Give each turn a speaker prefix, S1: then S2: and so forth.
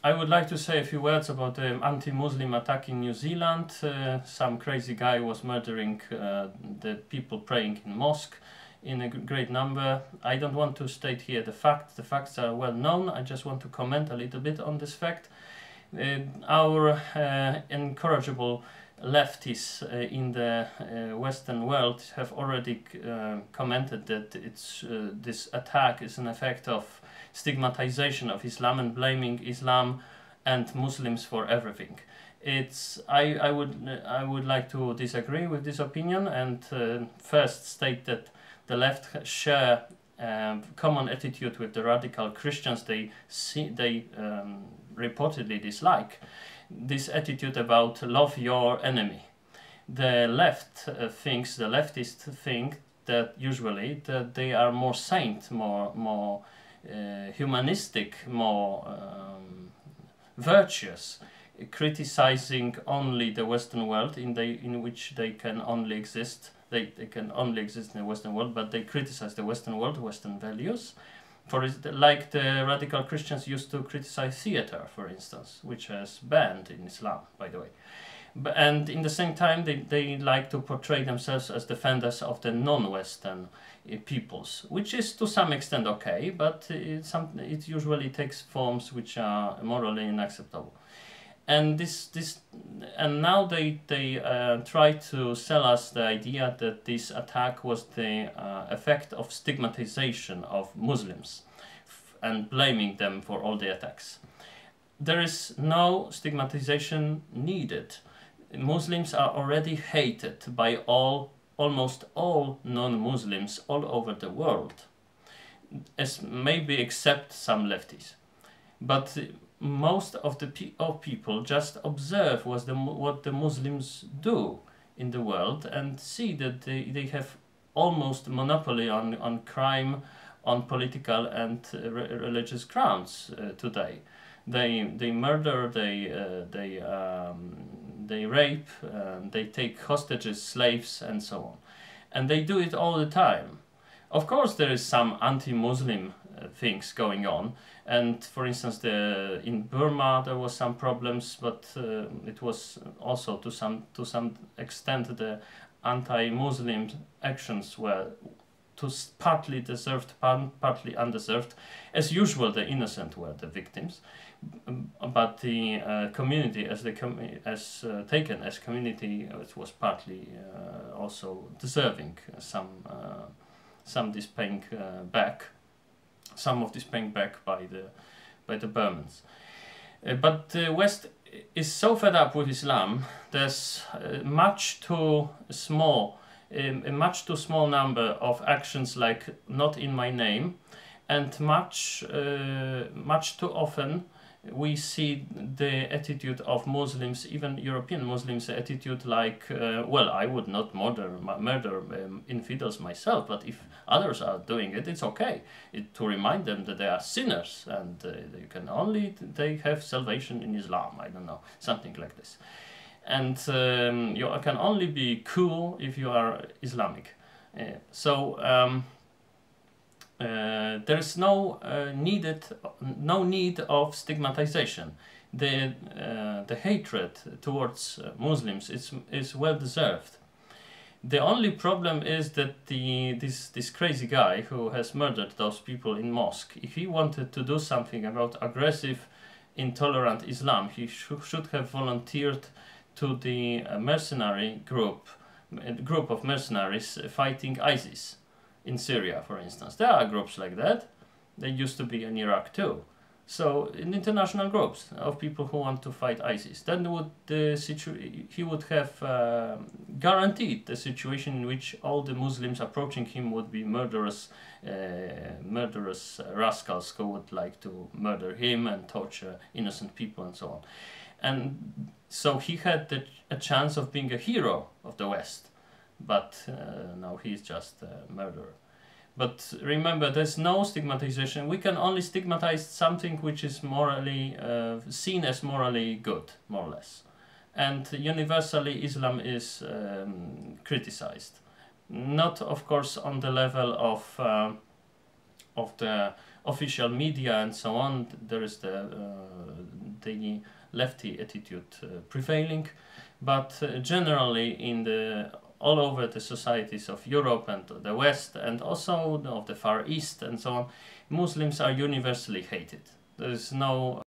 S1: I would like to say a few words about the anti-Muslim attack in New Zealand. Some crazy guy was murdering the people praying in mosque in a great number. I don't want to state here the facts. The facts are well known. I just want to comment a little bit on this fact. Our incorrigible leftists in the Western world have already commented that this attack is an effect of stigmatization of Islam and blaming Islam and Muslims for everything. I would like to disagree with this opinion and first state that the left share common attitude with the radical Christians they reportedly dislike. This attitude about love your enemy. The left the leftists think that usually that they are more saint, more humanistic, more virtuous, criticizing only the Western world in which they can only exist. They can only exist in the Western world, but they criticize the Western world, Western values. Like the radical Christians used to criticize theater, for instance, which is banned in Islam, by the way. And in the same time, they like to portray themselves as defenders of the non-Western peoples, which is to some extent okay, but it usually takes forms which are morally unacceptable. And now they try to sell us the idea that this attack was the effect of stigmatization of Muslims and blaming them for all the attacks. There is no stigmatization needed. Muslims are already hated by almost all non-Muslims all over the world, as maybe except some lefties. But most of the people just observe what the Muslims do in the world and see that they have almost monopoly on crime, on political and religious grounds today. They murder, they rape, they take hostages, slaves, and so on, and they do it all the time. Of course, there is some anti-Muslim things going on, and for instance, in Burma there was some problems, but it was also to some extent the anti-Muslim actions were partly deserved, partly undeserved. As usual, the innocent were the victims, but the community, taken as community, it was partly also deserving some of this paying back by the Burmans. But the West is so fed up with Islam. There's a much too small number of actions like "not in my name," and much too often we see the attitude of Muslims, even European Muslims, attitude like, well, I would not murder infidels myself, but if others are doing it, it's okay. To remind them that they are sinners and they have salvation in Islam. I don't know, something like this. And you can only be cool if you are Islamic. There is no need of stigmatization. The hatred towards Muslims is well deserved. The only problem is that this crazy guy who has murdered those people in mosque, if he wanted to do something about aggressive, intolerant Islam, he should have volunteered to the mercenary group of mercenaries fighting ISIS in Syria, for instance. There are groups like that. They used to be in Iraq too. So in international groups of people who want to fight ISIS, then he would have guaranteed the situation in which all the Muslims approaching him would be murderous rascals who would like to murder him and torture innocent people and so on. And so he had a chance of being a hero of the West, but now he's just a murderer. But remember, there's no stigmatization. We can only stigmatize something which is morally seen as morally good, more or less. And universally, Islam is criticized. Not, of course, on the level of the official media and so on. There is the lefty attitude prevailing, but generally all over the societies of Europe and the West, and also of the Far East and so on, Muslims are universally hated. There is no